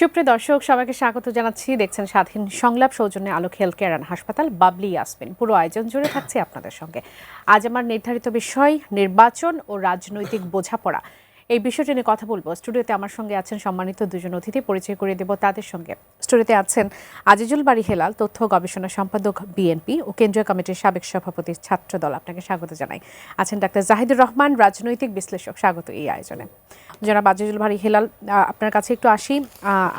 সুপ্রিয় দর্শক, সবাইকে স্বাগত জানাচ্ছি। দেখছেন স্বাধীন সংলাপ, সৌজন্যে আলোক হেলথ কেয়ার অ্যান্ড হাসপাতাল, বাবলি ইয়াসমিন। পুরো আয়োজন জুড়ে থাকছে আপনাদের সঙ্গে। আজ আমার নির্ধারিত বিষয় নির্বাচন ও রাজনৈতিক বোঝাপড়া। এই বিষয়টি নিয়ে কথা বলবো। স্টুডিওতে আমার সঙ্গে আছেন সম্মানিত দুজন অতিথি, পরিচয় করিয়ে দেব তাদের সঙ্গে। স্টুডিওতে আছেন আজিজুল বারী হেলাল, তথ্য গবেষণা সম্পাদক বিএনপি ও কেন্দ্রীয় কমিটির সাবেক সভাপতি ছাত্রদল, আপনাকে স্বাগত জানাই। আছেন ডাক্তার জাহিদুর রহমান, রাজনৈতিক বিশ্লেষক, স্বাগত এই আয়োজনে। জনাব আজিজুল বারী হেলাল, আপনার কাছে একটু আসি।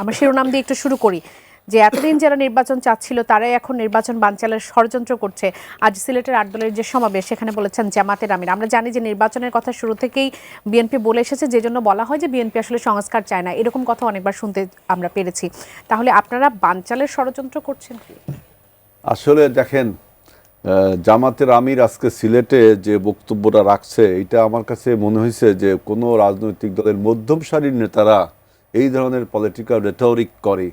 আমার শিরোনাম দিয়ে একটু শুরু করি যে এতদিন যারা নির্বাচন চাচ্ছিল তারাই এখন নির্বাচন বানচালের ষড়যন্ত্র করছে। আজ সিলেটের 8 দলের যে সমাবেশ, সেখানে বলেছেন জামাতের আমির। আমরা জানি যে নির্বাচনের কথা শুরু থেকেই বিএনপি বলে এসেছে, যে জন্য বলা হয় যে বিএনপি আসলে সংস্কার চায় না, এরকম কথা অনেকবার শুনতে আমরা পেরেছি। তাহলে আপনারা বানচালের ষড়যন্ত্র করছেন কি? আসলে দেখেন, জামাতের আমির আজকে সিলেটে যে বক্তব্যটা রাখছে, এটা আমার কাছে মনে হয়েছে যে কোনো রাজনৈতিক দলের মধ্যম সারির নেতারা এই ধরনের পলিটিক্যাল রেটরিক করে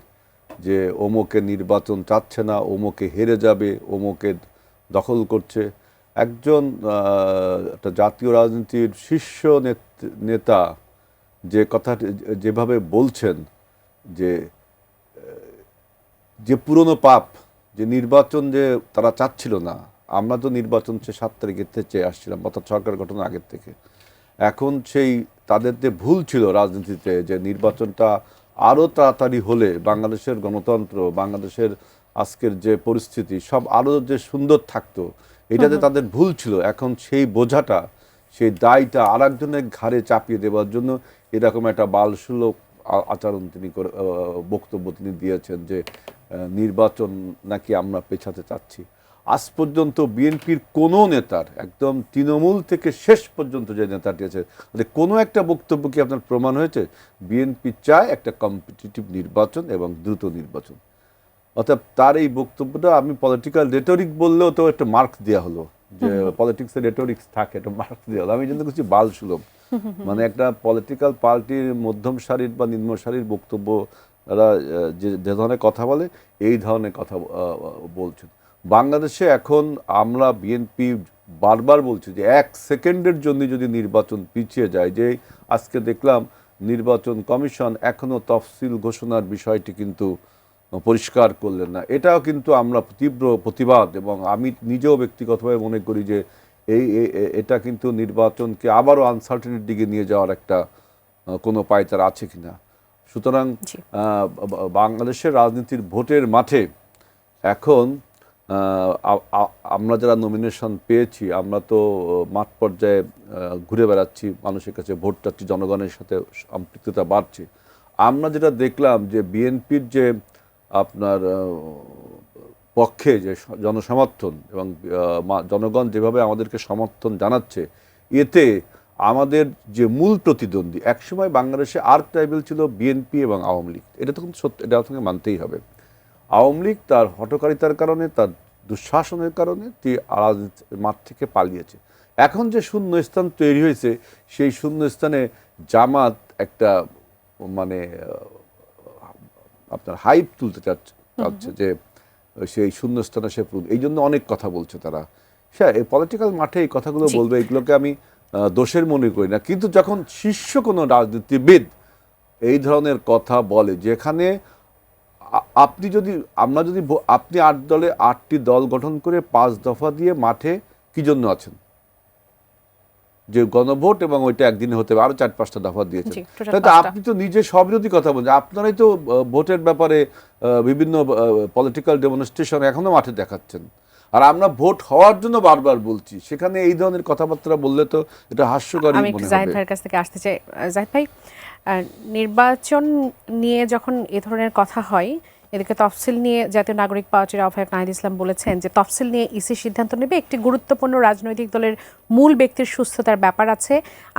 যে ওমোকে নির্বাচন চাচ্ছে না, ওমোকে হেরে যাবে, ওমোকে দখল করছে। একজন একটা জাতীয় রাজনীতির শীর্ষ নেতা যে কথা যেভাবে বলছেন যে যে পুরনো পাপ, যে নির্বাচন যে তারা চাচ্ছিল না। আমরা তো নির্বাচন 7 তারিখের থেকে চেয়ে আসছিলাম, অর্থাৎ সরকার গঠনের আগের থেকে। এখন সেই তাদের যে ভুল ছিল রাজনীতিতে, যে নির্বাচনটা আরও তাড়াতাড়ি হলে বাংলাদেশের গণতন্ত্র, বাংলাদেশের আজকের যে পরিস্থিতি সব আরও যে সুন্দর থাকতো, এটাতে তাদের ভুল ছিল। এখন সেই বোঝাটা, সেই দায়টা আর একজনের ঘাড়ে চাপিয়ে দেওয়ার জন্য এরকম একটা বালসুলভ আচরণ তিনি বক্তব্য তিনি দিয়েছেন যে নির্বাচন নাকি আমরা পেছাতে চাচ্ছি। আজ পর্যন্ত বিএনপির কোনো নেতার, একদম তৃণমূল থেকে শেষ পর্যন্ত যে নেতাটি আছে, কোনো একটা বক্তব্য কি আপনার প্রমাণ হয়েছে বিএনপি চায় একটা কম্পিটিটিভ নির্বাচন এবং দ্রুত নির্বাচন? অর্থাৎ তার এই বক্তব্যটা, আমি পলিটিক্যাল রেটরিক বললেও তো একটা মার্কস দেওয়া হলো, যে পলিটিক্সের রেটরিক্স থাকে, একটা মার্কস দেওয়া হলো। আমি কিন্তু কিছু বাল সুলভ, মানে একটা পলিটিক্যাল পার্টির মধ্যম সারির বা নিম্ন সারির বক্তব্য তারা যে ধরনের কথা বলে, এই ধরনের কথা বলছেন। বাংলাদেশে এখন আমরা বিএনপি বারবার বলছি যে 1 সেকেন্ডের জন্য যদি নির্বাচন পিছিয়ে যায়, যে আজকে দেখলাম নির্বাচন কমিশন এখনও তফসিল ঘোষণার বিষয়টি কিন্তু পরিষ্কার করলেন না। এটাও কিন্তু আমরা তীব্র প্রতিবাদ, এবং আমি নিজেও ব্যক্তিগতভাবে মনে করি যে এটা কিন্তু নির্বাচনকে আবারও আনসার্টেনিটির দিকে নিয়ে যাওয়ার একটা কোনো পায়তারা আছে কিনা। সুতরাং বাংলাদেশের রাজনীতির ভোটের মাঠে এখন আমরা যারা নমিনেশন পেয়েছি, আমরা তো মাঠ পর্যায়ে ঘুরে বেড়াচ্ছি, মানুষের কাছে ভোট চাচ্ছি, জনগণের সাথে সম্পৃক্ততা বাড়ছে। আমরা যেটা দেখলাম যে বিএনপির যে আপনার পক্ষে যে জনসমর্থন এবং জনগণ যেভাবে আমাদেরকে সমর্থন জানাচ্ছে, এতে আমাদের যে মূল প্রতিদ্বন্দ্বী, একসময় বাংলাদেশে আর্ক রাইভেল ছিল বিএনপি এবং আওয়ামী লীগ, এটা তো কিন্তু সত্য, এটা আপনাকে মানতেই হবে। আওয়ামী লীগ তার হঠকারিতার কারণে, তার দুঃশাসনের কারণে মাঠ থেকে পালিয়েছে। এখন যে শূন্য স্থান তৈরি হয়েছে, সেই শূন্য স্থানে জামাত একটা মানে আপনার হাইপ তুলতে চাচ্ছে যে সেই শূন্যস্থানে সে, এই জন্য অনেক কথা বলছে তারা। এই পলিটিক্যাল মাঠে এই কথাগুলো বলবে, এগুলোকে আমি দোষের মনে করি না। কিন্তু যখন শীর্ষ কোনো রাজনীতিবিদ এই ধরনের কথা বলে, যেখানে আপনি যদি আপনি 8টি দল গঠন করে 5 দফা দিয়ে মাঠে কি জন্য আছেন? যে গণভোট এবং ওইটা একদিনে হতে হবে, আরো 4-5টা দফা দিয়েছেন। তাই আপনি তো নিজে সবিরোধী কথা বলছেন। আপনারাই তো ভোটের ব্যাপারে বিভিন্ন পলিটিক্যাল ডেমনস্ট্রেশন এখনো মাঠে দেখাচ্ছেন, আর আমরা ভোট হওয়ার জন্য বারবার বলছি। সেখানে এই ধরনের কথাবার্তা বললে তো এটা হাস্যকরই মনে হবে। আমি জাহিদ ভাইয়ের কাছ থেকে আসতে চাই। জাহিদ ভাই, নির্বাচন নিয়ে যখন এ ধরনের কথা হয়, এদিকে তফসিল নিয়ে জাতীয় নাগরিক পার্টির আহ্বায়ক নাহিদ ইসলাম বলেছেন যে তফসিল নিয়ে ইসি সিদ্ধান্ত নেবে, একটি গুরুত্বপূর্ণ রাজনৈতিক দলের মূল ব্যক্তির সুস্থতার ব্যাপার আছে।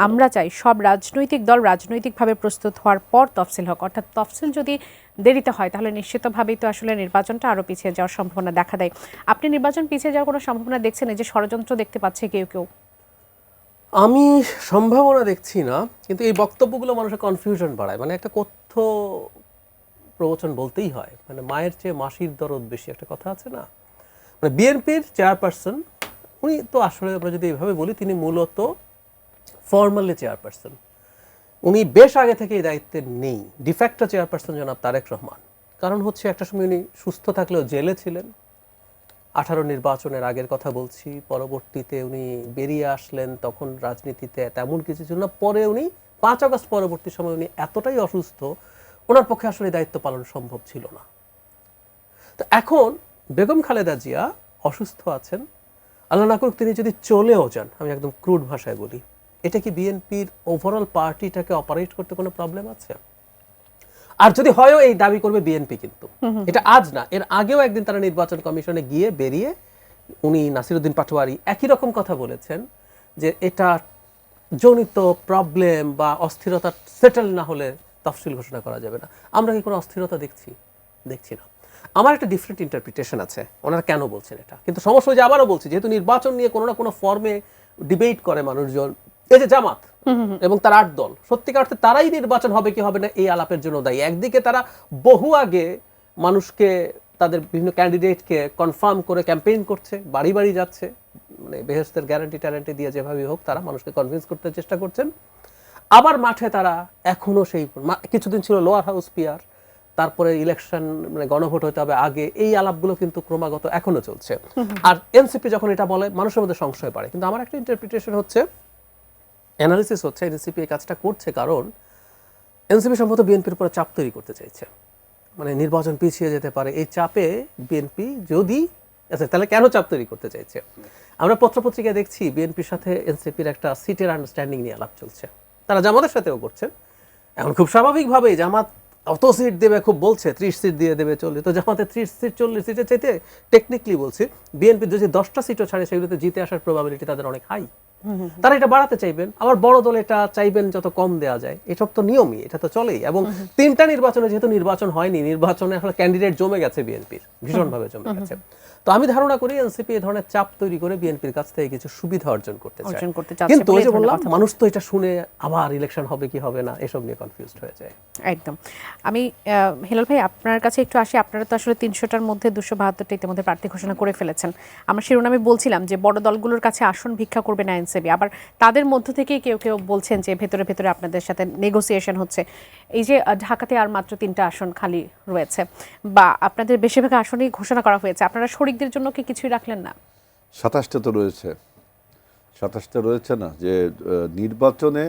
আমরা চাই সব রাজনৈতিক দল রাজনৈতিকভাবে প্রস্তুত হওয়ার পর তফসিল হোক। অর্থাৎ তফসিল যদি দেরিতে হয় তাহলে নিশ্চিতভাবেই তো আসলে নির্বাচনটা আরও পিছিয়ে যাওয়ার সম্ভাবনা দেখা দেয়। আপনি নির্বাচন পিছিয়ে যাওয়ার কোনো সম্ভাবনা দেখছেন? এই যে ষড়যন্ত্র দেখতে পাচ্ছে কেউ কেউ। আমি সম্ভাবনা দেখছি না, কিন্তু এই বক্তব্যগুলো মানুষের কনফিউশন বাড়ায়। মানে একটা কথ্য প্রবচন বলতেই হয়, মানে মায়ের চেয়ে মাসির দরদ বেশি, একটা কথা আছে না? মানে বিএনপির চেয়ারপারসন উনি তো আসলে, আমরা যদি এইভাবে বলি, তিনি মূলত ফর্মালি চেয়ারপারসন, উনি বেশ আগে থেকে এই দায়িত্বে নেই, ডিফ্যাক্টো চেয়ারপারসন জনাব তারেক রহমান। কারণ হচ্ছে একটা সময় উনি সুস্থ থাকলেও জেলে ছিলেন, 18 নির্বাচনের আগের কথা বলছি। পরবর্তীতে উনি বেরিয়ে আসলেন, তখন রাজনীতিতে তেমন কিছু ছিল না। পরে উনি 5 আগস্ট পরবর্তী সময় উনি এতটাই অসুস্থ, ওনার পক্ষে আসলে দায়িত্ব পালন সম্ভব ছিল না। তো এখন বেগম খালেদা জিয়া অসুস্থ আছেন, আল্লাহ না করুক তিনি যদি চলেও যান, আমি একদম ক্রুড ভাষায় বলি, এটা কি বিএনপির ওভারঅল পার্টিটাকে অপারেট করতে কোনো প্রবলেম আছে? আর যদি হয়ও এই দাবি করবে বিএনপি, কিন্তু এটা আজ না, এর আগেও একদিন তারা নির্বাচন কমিশনে গিয়ে বেরিয়ে উনি নাসিরউদ্দিন পাটোয়ারি একই রকম কথা বলেছেন যে এটা জনিত প্রবলেম বা অস্থিরতা সেটেল না হলে তফসিল ঘোষণা করা যাবে না। আমরা কি কোনো অস্থিরতা দেখছি না। আমার একটা ডিফারেন্ট ইন্টারপ্রিটেশন আছে ওনারা কেন বলছেন এটা, কিন্তু সমস্যা যে আবারও বলছি, যেহেতু নির্বাচন নিয়ে কোনো না কোনো ফর্মে ডিবেট করে মানুষজন, এই যে জামাত এবং তার 8 দল, সত্যিকার অর্থে তারাই নির্বাচন হবে কি হবে না এই আলাপের জন্য দায়ী। একদিকে তারা বহু আগে মানুষকে, তাদের বিভিন্ন ক্যান্ডিডেটকে কনফার্ম করে ক্যাম্পেইন করছে, বাড়ি বাড়ি যাচ্ছে, মানে বেহেশতের গ্যারান্টি দিয়ে যেভাবে হোক তারা মানুষকে কনভিন্স করতে চেষ্টা করছেন। আবার মাঠে তারা এখনো সেই কিছুদিন ছিল লোয়ার হাউস পিয়ার, তারপরে ইলেকশন মানে গণভোট হতে হবে আগে, এই আলাপগুলো কিন্তু ক্রমাগত এখনো চলছে। আর এনসিপি যখন এটা বলে মানুষের মধ্যে সংশয় বাড়ে। কিন্তু আমার একটা ইন্টারপ্রিটেশন হচ্ছে, অ্যানালিসিস হচ্ছে, এনসিপি এই কাজটা করছে কারণ এনসিপি সম্ভবত বিএনপির উপরে চাপ তৈরি করতে চাইছে, মানে নির্বাচন পিছিয়ে যেতে পারে এই চাপে বিএনপি যদি, আচ্ছা তাহলে কেন চাপ তৈরি করতে চাইছে? আমরা পত্রপত্রিকায় দেখছি বিএনপির সাথে এনসিপির একটা সিটের আন্ডারস্ট্যান্ডিং নিয়ে আলাপ চলছে, তারা জামাতের সাথেও করছেন। এখন খুব স্বাভাবিকভাবেই জামাত অত সিট দেবে, খুব বলছে 30 সিট দিয়ে দেবে, 40, তো জামাতে 30 সিট 40 সিটের চাইতে টেকনিক্যালি বলছি বিএনপি যদি 10টা সিটও ছাড়ে সেগুলোতে জিতে আসার প্রবাবিলিটি তাদের অনেক হাই। তারা এটা বাড়াতে চাইবেন, আবার বড় দল এটা চাইবেন যত কম দেওয়া যায়, এসব তো নিয়মই, এটা তো চলেই। এবং 3টা নির্বাচনে যেহেতু নির্বাচন হয়নি, নির্বাচনে আসলে ক্যান্ডিডেট জমে গেছে, বিএনপির ভীষণভাবে জমে গেছে। তো আমি ধারণা করি এনসিপি এই ধরনের চাপ তৈরি করে বিএনপির কাছ থেকে কিছু সুবিধা অর্জন করতে চায়। কিন্তু ওই যে বললাম, মানুষ তো এটা শুনে আবার ইলেকশন হবে কি হবে না এসব নিয়ে কনফিউজড হয়ে যায়। একদম। আমি হেলাল ভাই আপনার কাছে একটু আসি। আপনারা তো আসলে 300টার মধ্যে 272টা ইতিমধ্যে প্রার্থী ঘোষণা করে ফেলেছেন। আমরা শিরোনামে বলছিলাম যে বড় দলগুলোর কাছে আসন ভিক্ষা করবে না এনসিপি, আবার তাদের মধ্য থেকেই কেউ কেউ বলছেন যে ভেতরে ভেতরে আপনাদের সাথে নেগোসিয়েশন হচ্ছে। এই যে ঢাকাতে আর মাত্র 3টা আসন খালি রয়েছে, বা আপনাদের বেশিরভাগ আসনই ঘোষণা করা হয়েছে, আপনারা শরিকদের জন্য কি কিছুই রাখলেন না? 27টা তো রয়েছে, 27টা রয়েছে না, যে নির্বাচনে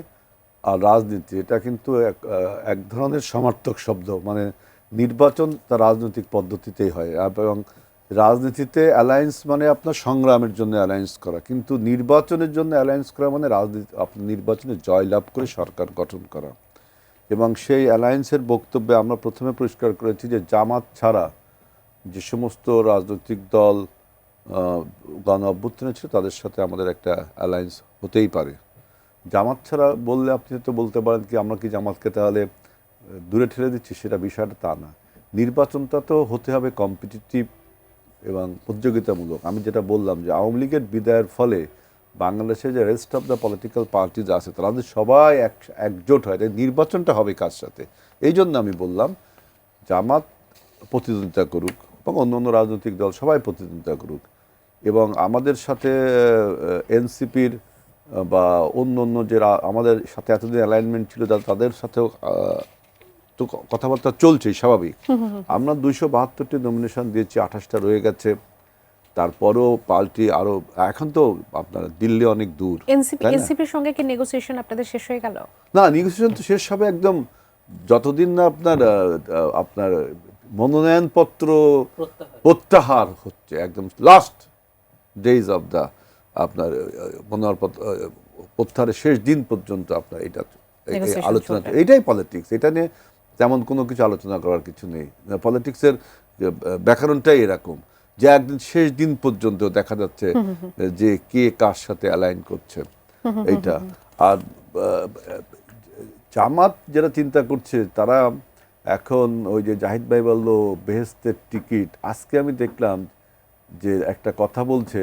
আর রাজনীতি এটা কিন্তু এক ধরনের সমার্থক শব্দ। মানে নির্বাচন তা রাজনৈতিক পদ্ধতিতেই হয়, এবং রাজনীতিতে অ্যালায়েন্স মানে আপনার সংগ্রামের জন্য অ্যালায়েন্স করা, কিন্তু নির্বাচনের জন্য অ্যালায়েন্স করা মানে রাজনীতি আপনার নির্বাচনে জয়লাভ করে সরকার গঠন করা। এবং সেই অ্যালায়েন্সের বক্তব্যে আমরা প্রথমে পরিষ্কার করেছি যে জামাত ছাড়া যে সমস্ত রাজনৈতিক দল গণ অভ্যুত্থানে ছিল তাদের সাথে আমাদের একটা অ্যালায়েন্স হতেই পারে। জামাত ছাড়া বললে আপনি তো বলতে পারেন কি আমরা কি জামাতকে তাহলে দূরে ঠেলে দিচ্ছি, সেটা বিষয়টা তা না। নির্বাচনটা তো হতে হবে কম্পিটিটিভ এবং প্রতিযোগিতামূলক। আমি যেটা বললাম যে আওয়ামী লীগের বিদায়ের ফলে বাংলাদেশে যে rest of the political parties আছে তাদের সবাই একজোট হয়, তাই নির্বাচনটা হবে কার সাথে। এই জন্য আমি বললাম জামাত প্রতিদ্বন্দ্বিতা করুক এবং অন্য রাজনৈতিক দল সবাই প্রতিদ্বন্দ্বিতা করুক, এবং আমাদের সাথে এনসিপির বা অন্য যে আমাদের সাথে এতদিন অ্যালাইনমেন্ট ছিল তাদের সাথেও তো কথাবার্তা চলছেই স্বাভাবিক। আমরা 272টি নমিনেশন দিয়েছি, 28টা রয়ে গেছে, তারপরও পাল্টি আরো, এখন তো আপনার দিল্লি অনেক দূর। এনসিপির সঙ্গে কি নেগোসিয়েশন আপনাদের শেষ হয়ে গেল? না, নেগোসিয়েশন তো শেষ হবে একদম যতদিন না আপনার মনোনয়নপত্র প্রত্যাহার হচ্ছে, একদম লাস্ট ডেজ অফ দ্য আপনার মনোনয়নপত্র প্রত্যাহারের শেষ দিন পর্যন্ত আপনার এটা আলোচনা। এটাই পলিটিক্স, এটা নিয়ে তেমন কোনো কিছু আলোচনা করার কিছু নেই। পলিটিক্সের ব্যাকরণটাই এরকম যে একদিন শেষ দিন পর্যন্ত দেখা যাচ্ছে যে কে কার সাথে অ্যালাইন করছে এইটা। আর জামাত যারা চিন্তা করছে তারা এখন ওই যে জাহিদ ভাই বলল বেহেশতের টিকিট, আজকে আমি দেখলাম যে একটা কথা বলছে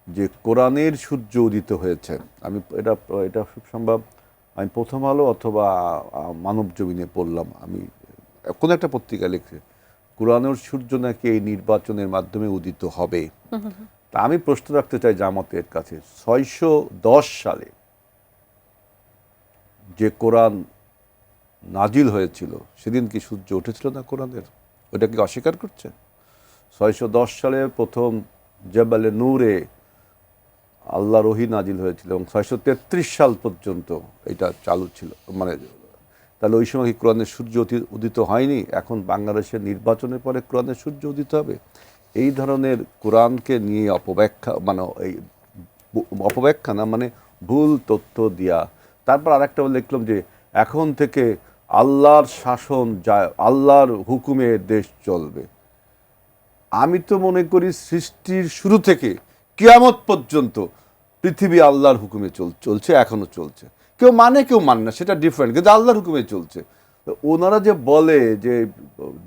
যে কোরআনের সূর্য উদিত হয়েছে। আমি এটা খুব সম্ভব আমি প্রথম আলো অথবা মানব জমিনে পড়লাম, আমি কোনো একটা পত্রিকা লিখছে কোরআনের সূর্য নাকি এই নির্বাচনের মাধ্যমে উদিত হবে। তা আমি প্রশ্ন রাখতে চাই জামাতের কাছে, 610 সালে যে কোরআন নাজিল হয়েছিল সেদিন কি সূর্য উঠেছিল না কোরআনের? ওটা কি অস্বীকার করছে? 610 সালে প্রথম জেবালে নূরে আল্লাহর ওহী নাজিল হয়েছিল এবং 633 সাল পর্যন্ত এটা চালু ছিল। মানে তাহলে ওই সময় কি কোরআনের সূর্য উদিত হয়নি? এখন বাংলাদেশের নির্বাচনের পরে কোরআনের সূর্য উদিত হবে? এই ধরনের কোরআনকে নিয়ে অপব্যাখ্যা, মানে এই অপব্যাখ্যা না, মানে ভুল তথ্য দেয়া। তারপর আরেকটা লিখলাম যে এখন থেকে আল্লাহর শাসন যায়, আল্লাহর হুকুমে দেশ চলবে। আমি তো মনে করি সৃষ্টির শুরু থেকে কিয়ামত পর্যন্ত পৃথিবী আল্লাহর হুকুমে চলছে, এখনো চলছে। কেউ মানে কেউ মানে না, সেটা ডিফারেন্ট, কিন্তু আল্লাহর হুকুমে চলছে। ওনারা যে বলে যে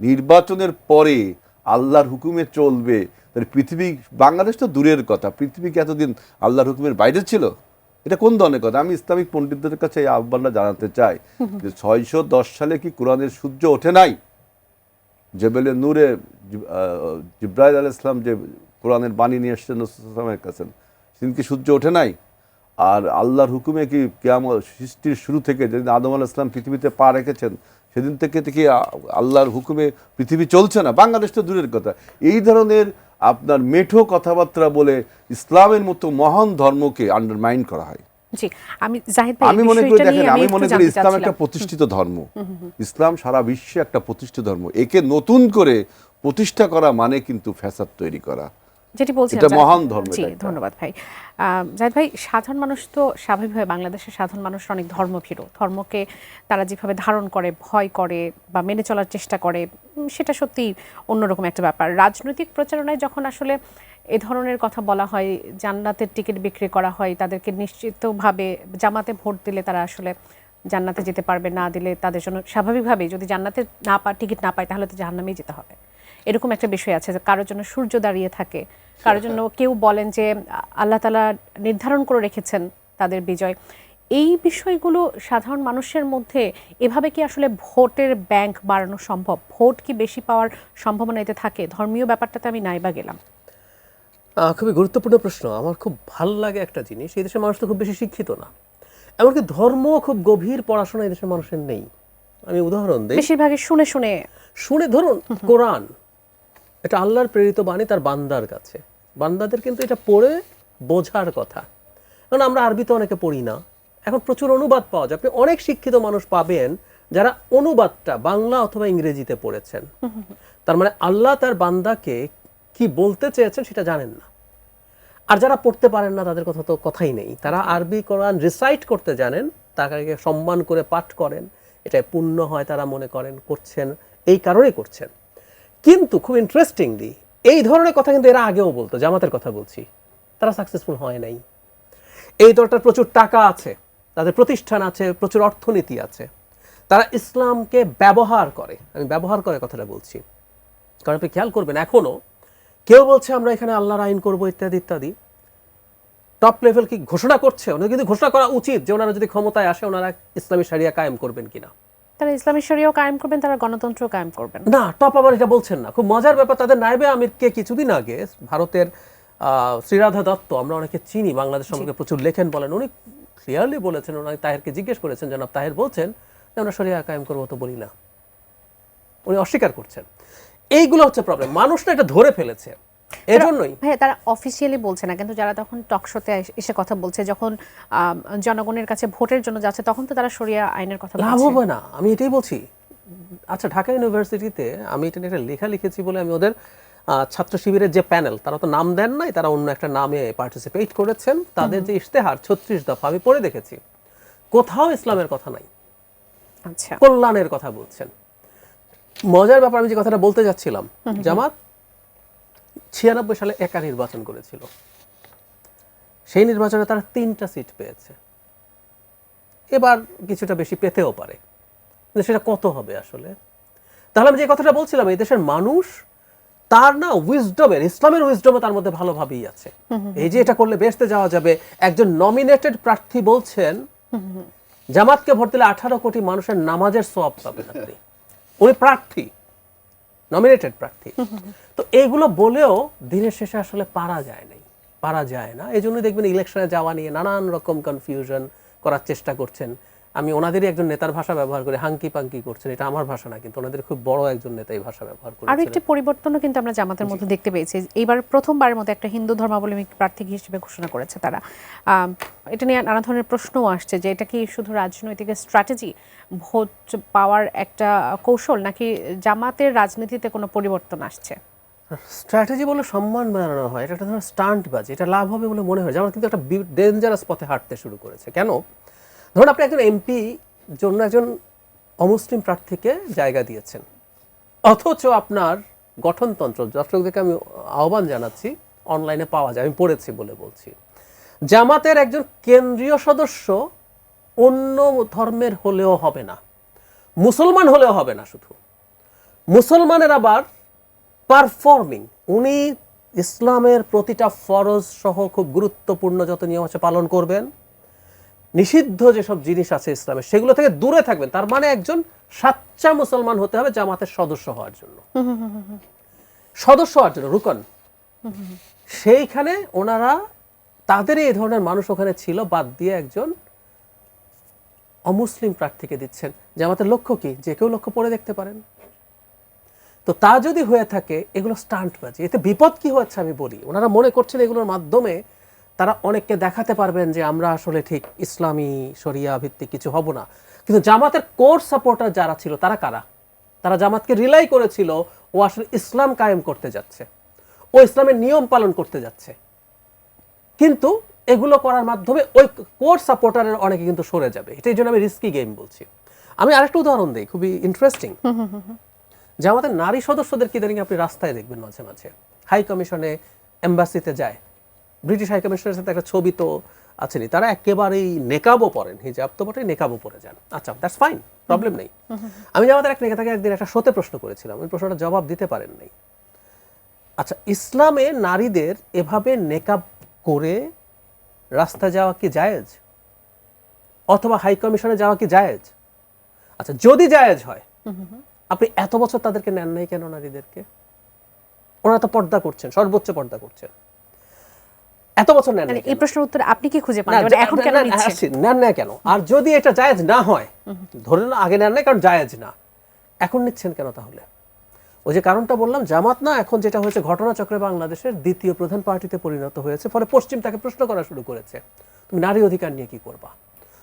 নির্বাচনের পরে আল্লাহর হুকুমে চলবে, তাহলে পৃথিবী, বাংলাদেশ তো দূরের কথা, পৃথিবী কি এতদিন আল্লাহর হুকুমের বাইরে ছিল? এটা কোন ধরনের কথা? আমি ইসলামিক পণ্ডিতদের কাছে এই আহ্বানটা জানাতে চাই যে 610 সালে কি কোরআনের সূর্য ওঠে নাই? জেবেলে নূরে জিব্রাইল আলাইহিস সালাম যে কোরআনের বাণী নিয়ে এসেছেন রাসূল সাল্লাল্লাহু আলাইহি ওয়াসাল্লামের কাছে, সেদিন কি সূর্য ওঠে নাই? আর আল্লাহর হুকুমে কি কিয়ামত, সৃষ্টির শুরু থেকে যেদিন আদম আলাইহিস সালাম পৃথিবীতে পা রেখেছেন সেদিন থেকে কি আল্লাহর হুকুমে পৃথিবী চলছে না? বাংলাদেশ তো দূরের কথা। এই ধরনের আপনার মেঠো কথাবার্তা বলে ইসলামের মতো মহান ধর্মকে আন্ডারমাইন করা হয়। জি, আমি জাহিদ ভাই আমি এই মনে করি, বিষয়টা দেখেন, নিয়ে আমি একটু মনে করি জানতে ইসলাম একটা চাচ্ছিলাম। প্রতিষ্ঠিত ধর্ম। ইসলাম সারা বিশ্বে একটা প্রতিষ্ঠিত ধর্ম। একে নতুন করে প্রতিষ্ঠা করা মানে কিন্তু ফ্যাসাদ তৈরি করা। যেটি বলছিলাম এটা মহান ধর্ম, জি, এটা একটা। ধন্যবাদ ভাই। জাহিদ ভাই, সাধারণ মানুষ তো স্বাভাবিকভাবে, বাংলাদেশের সাধারণ মানুষ অনেক ধর্মভীরু। ধর্মকে তারা যেভাবে ধারণ করে, ভয় করে বা মেনে চলার চেষ্টা করে, সেটা সত্যি অন্যরকম একটা ব্যাপার। রাজনৈতিক প্রচারণায় যখন আসলে এ ধরনের কথা বলা হয়, জান্নাতের টিকিট বিক্রি করা হয়, তাদেরকে নিশ্চিতভাবে জামাতে ভোট দিলে তারা আসলে জান্নাতে যেতে পারবে, না দিলে তাদের জন্য স্বাভাবিকভাবে যদি জান্নাতে টিকিট না পায় তাহলে তো জাহান্নামেই যেতে হবে, এরকম একটা বিষয় আছে। যে কারোর জন্য সূর্য দাঁড়িয়ে থাকে, কারোর জন্য কেউ বলেন যে আল্লাহ তাআলা নির্ধারণ করে রেখেছেন তাদের বিজয়। এই বিষয়গুলো সাধারণ মানুষের মধ্যে এভাবে কি আসলে ভোটের ব্যাংক বাড়ানো সম্ভব? ভোট কি বেশি পাওয়ার সম্ভাবনা এতে থাকে? ধর্মীয় ব্যাপারটাতে আমি নাইবা গেলাম। খুবই গুরুত্বপূর্ণ প্রশ্ন। আমার খুব ভাল লাগে একটা জিনিস, এই দেশের মানুষ তো খুব বেশি শিক্ষিত না, এমনকি ধর্ম খুব গভীর পড়াশোনা এই দেশের মানুষের নেই। আমি উদাহরণ দিই, বেশিরভাগই শুনে শুনে শুনে। ধরুন কোরআন, এটা আল্লাহর প্রেরিত বাণী তার বান্দার কাছে। বান্দাদের কিন্তু এটা পড়ে বোঝার কথা, কারণ আমরা আরবিতে অনেকে পড়ি না। এখন প্রচুর অনুবাদ পাওয়া যায়, আপনি অনেক শিক্ষিত মানুষ পাবেন যারা অনুবাদটা বাংলা অথবা ইংরেজিতে পড়েছেন। তার মানে আল্লাহ তার বান্দাকে কি বলতে চেয়েছেন সেটা জানেন না। আর যারা পড়তে পারেন না তাদের কথা তো কথাই নেই। তারা আরবি কোরআন রিসাইট করতে জানেন, তাকে সম্মান করে পাঠ করেন, এটা পুণ্য হয় তারা মনে করেন, করছেন এই কারণেই করছেন। কিন্তু খুব ইন্টারেস্টিংলি এই ধরনের কথা কিন্তু এরা আগেও বলতো, জামাতের কথা বলছি, তারা সাকসেসফুল হয় নাই। এই দলটার প্রচুর টাকা আছে, তাদের প্রতিষ্ঠান আছে, প্রচুর অর্থনীতি আছে, তারা ইসলামকে ব্যবহার করে। আমি ব্যবহার করে কথাটা বলছি কারণ আপনি খেয়াল করবেন এখনো কেউ বলছে আমরা এখানে আল্লাহর আইন করবো ইত্যাদি ইত্যাদি। টপ লেভেল কি ঘোষণা করছে? ওনারা কিন্তু ঘোষণা করা উচিত যে ওনারা যদি ক্ষমতায় আসে ওনারা ইসলামী শরিয়া কায়েম করবেন কিনা। তারা ইসলামী শরিয়াও কায়েম করবেন, তারা গণতন্ত্র কায়েম করবেন না, টপ আবার এটা বলছেন না। খুব মজার ব্যাপার, তাদের নায়েবে আমিরকে কিছুদিন আগে ভারতের শ্রীরাধা দত্ত, আমরা অনেকে চিনি, বাংলাদেশ সম্পর্কে প্রচুর লেখেন, বলেন, উনি ক্লিয়ারলি বলেছেন, উনি তাহেরকে জিজ্ঞেস করেছেন, জনাব তাহের বলছেন যে আমরা শরিয়া কায়েম করবো তো বলি না, উনি অস্বীকার করছেন। এইগুলো হচ্ছে প্রবলেম, মানুষ না এটা ধরে ফেলেছে। এজন্যই ভাই তারা অফিসিয়ালি বলছে না, কিন্তু যারা তখন টক শোতে এসে কথা বলছে, যখন জনগণের কাছে ভোটের জন্য যাচ্ছে, তখন তো তারা শরিয়া আইনের কথা লাভ বলছে। হবে না, আমি এটাই বলছি। আচ্ছা, ঢাকা ইউনিভার্সিটিতে আমি এটা নিয়ে একটা লেখা লিখেছি বলে আমি ওদের ছাত্র শিবিরের যে প্যানেল, তারা তো নাম দেন নাই, তারা অন্য একটা নামে পার্টিসিপেট করেছেন, তাদের যে ইশতেহার 36 দফা আমি পড়ে দেখেছি, কোথাও ইসলামের কথা নাই, আচ্ছা, কল্যাণের কথা বলছেন। মজার ব্যাপার, আমি যে কথাটা বলতে যাচ্ছিলাম, জামাত 96 সালে একা নির্বাচন করেছিল, সেই নির্বাচনে তারা 3টা সিট পেয়েছে। এবার কিছুটা বেশি পেতেও পারে, কিন্তু সেটা কত হবে আসলে? তাহলে আমি যে কথাটা বলছিলাম, এই দেশের মানুষ তার না উইজডমের, ইসলামের উইজডমে তার মধ্যে ভালোভাবেই আছে। এই যে এটা করলে বেহেশতে যাওয়া যাবে, একজন নমিনেটেড প্রার্থী বলছেন জামাতকে ভোট দিলে 18 কোটি মানুষের নামাজের সওয়াব পাবেন আপনি। উনি প্রার্থী, নমিনেটেড প্রার্থী। তো এইগুলো বলেও দিনের শেষে আসলে পারা যায় না। এই জন্য দেখবেন ইলেকশনে যাওয়া নিয়ে নানান রকম কনফিউশন করার চেষ্টা করছেন। আমি ওনাদেরই একজন নেতার ভাষা ব্যবহার করে হাঙ্কি পাঙ্কি করছেন, এটা আমার ভাষা না, কিন্তু ওনাদের খুব বড় একজন নেতা এই ভাষা ব্যবহার আরো করেছেন। একটি পরিবর্তনও কিন্তু আমরা জামাতের মধ্যে দেখতে পেয়েছি। এইবার প্রথমবারের মতো একটা হিন্দু ধর্মাবলম্বী প্রার্থী হিসেবে ঘোষণা করেছে তারা। এটা নিয়ে নানা ধরনের প্রশ্নও আসছে যে এটা কি শুধু রাজনৈতিক স্ট্র্যাটেজি, ভোট পাওয়ার একটা কৌশল, নাকি জামাতের রাজনীতিতে কোনো পরিবর্তন আসছে? স্ট্র্যাটেজি বলে সম্মান বানানো হয়, এটা একটা ধরনের স্টান্ট বাজি, এটা লাভ হবে বলে মনে হয়। যেমন কিন্তু একটা ডেঞ্জারাস পথে হাঁটতে শুরু করেছে। কেন? ধরুন আপনি একজন এমপি জন্য একজন অমুসলিম প্রার্থীকে জায়গা দিয়েছেন, অথচ আপনার গঠনতন্ত্র, দর্শকদেরকে আমি আহ্বান জানাচ্ছি, অনলাইনে পাওয়া যায়, আমি পড়েছি বলে বলছি, জামাতের একজন কেন্দ্রীয় সদস্য অন্য ধর্মের হলেও হবে না, মুসলমান হলেও হবে না, শুধু মুসলমানের আবার পারফর্মিং, উনি ইসলামের প্রতিটা ফরজ সহ খুব গুরুত্বপূর্ণ যত নিয়ম আছে পালন করবেন, নিষিদ্ধ যেসব জিনিস আছে ইসলামের সেগুলো থেকে দূরে থাকবেন। তার মানে একজন সাচ্চা মুসলমান হতে হবে জামাতের সদস্য হওয়ার জন্য, রুকন। সেইখানে ওনারা তাদের এই ধরনের মানুষ ওখানে ছিল বাদ দিয়ে একজন অমুসলিম প্রার্থীকে দিচ্ছেন। জামাতের লক্ষ্য কি? যে কেউ লক্ষ্য পড়ে দেখতে পারেন। তো তা যদি হয়ে থাকে, এগুলো স্টান্টবাজি। এতে বিপদ কি হচ্ছে আমি বলি, ওনারা মনে করছেন এগুলোর মাধ্যমে তারা অনেককে দেখাতে পারবেন যে আমরা আসলে ঠিক ইসলামী শরিয়া ভিত্তিক কিছু হব না। কিন্তু জামাতের কোর সাপোর্টার যারা ছিল তারা কারা? তারা জামাতকে রিলাই করেছিল ও আসলে ইসলাম কায়েম করতে যাচ্ছে, ও ইসলামের নিয়ম পালন করতে যাচ্ছে। কিন্তু এগুলো করার মাধ্যমে ওই কোর সাপোর্টারের অনেকে কিন্তু সরে যাবে। এটাই জন্য আমি রিস্কি গেম বলছি। আমি আরেকটা উদাহরণ দিই, খুবই ইন্টারেস্টিং। জামাতের নারী সদস্যদের কি আপনি রাস্তায় দেখবেন মাঝে মাঝে, হাই কমিশনে, এম্বাসিতে যায়, ব্রিটিশ হাই কমিশনের সাথে একটা ছবি তো আছেনি, তারা একেবারেই নেকাবও পরেন, হিজাব তো বটে, নেকাবও পরে যান। আচ্ছা, দ্যাটস ফাইন, প্রবলেম নেই। আমি জামাতের এক নেতাকে একদিন একটা শোতে প্রশ্ন করেছিলাম, ওই প্রশ্নটা জবাব দিতে পারেন নাই। আচ্ছা, ইসলামে নারীদের এভাবে নেকাব করে রাস্তা যাওয়া কি জায়েজ, অথবা হাই কমিশনে যাওয়া কি জায়েজ? আচ্ছা, যদি জায়েজ হয়, আপনি এত বছর তাদেরকে নেন নাই কেন নারীদেরকে? ওনারা তো পর্দা করছেন, সর্বোচ্চ পর্দা করছেন, এত বছর নেন নাই। এই প্রশ্নের উত্তর আপনি কি খুঁজে পান? এখন কেন নিচ্ছেন? নেন না কেন? আর যদি এটা জায়েজ না হয়, ধরে না আগে নেন নাই কারণ জায়েজ না, এখন নিচ্ছেন কেন তাহলে? ওই যে কারণটা বললাম, জামাত না এখন যেটা হয়েছে ঘটনাচক্রে বাংলাদেশের দ্বিতীয় প্রধান পার্টিতে পরিণত হয়েছে, ফলে পশ্চিম তাকে প্রশ্ন করা শুরু করেছে, তুমি নারী অধিকার নিয়ে কি করবা,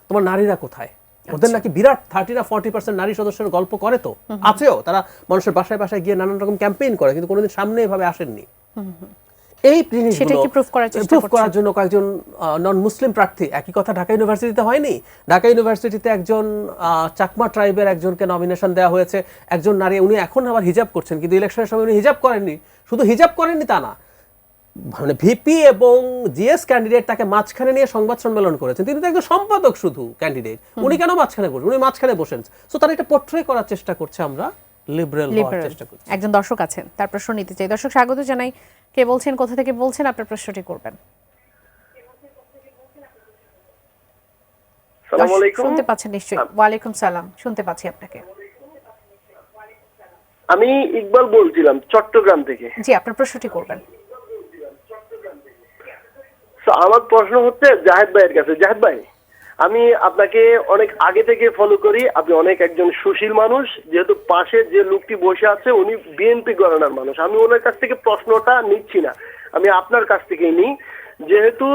তোমার নারীরা কোথায়? ওদের নাকি বিরাট 30-40% নারী সদস্যের গল্প করে, তো আছেও, তারা মানুষের বাসায় বাসায় গিয়ে নানান রকম ক্যাম্পেইন করে, কিন্তু কোনোদিন সামনে এভাবে আসেননি। এই জিনিসগুলো প্রুফ করার জন্য কয়েকজন নন মুসলিম প্রার্থী, একই কথা ঢাকা ইউনিভার্সিটিতে হয়নি? ঢাকা ইউনিভার্সিটিতে একজন চাকমা ট্রাইবের একজনকে নমিনেশন দেওয়া হয়েছে, একজন নারী, উনি এখন আবার হিজাব করছেন, কিন্তু ইলেকশনের সময় উনি হিজাব করেননি। শুধু হিজাব করেননি তা না, মানে ভিপি এবং জিএস ক্যান্ডিডেট তাকে মাঝখানে নিয়ে সংবাদ সম্মেলন করেছেন। তিনি তো একজন সম্পাদক শুধু ক্যান্ডিডেট, উনি কেন মাঝখানে বসেন? উনি মাঝখানে বসেন। সো তারা এটা পোর্ট্রে করার চেষ্টা করছে, আমরা লিবারেল হওয়ার চেষ্টা করছি। একজন দর্শক আছেন, তার প্রশ্ন নিতে চাই। দর্শক স্বাগত জানাই, কে বলছেন, কোথা থেকে বলছেন, আপনার প্রশ্নটি করবেন। আসসালামু আলাইকুম। শুনতে পাচ্ছেন নিশ্চয়ই? ওয়ালাইকুম সালাম, শুনতে পাচ্ছি আপনাকে। আমি ইকবাল বলছিলাম চট্টগ্রাম থেকে। জি, আপনার প্রশ্নটি করবেন। আমার প্রশ্ন হচ্ছে জাহেদ ভাইয়ের কাছে। জাহেদ ভাই, আমি আপনাকে অনেক আগে থেকে ফলো করি, আপনি অনেক একজন সুশীল মানুষ, যেহেতু পাশে যে লোকটি বসে আছে উনি বিএনপি গণনার মানুষ, আমি ওনার কাছ থেকে প্রশ্নটা নিচ্ছি না, আমি আপনার কাছ থেকেই নিই। যেহেতু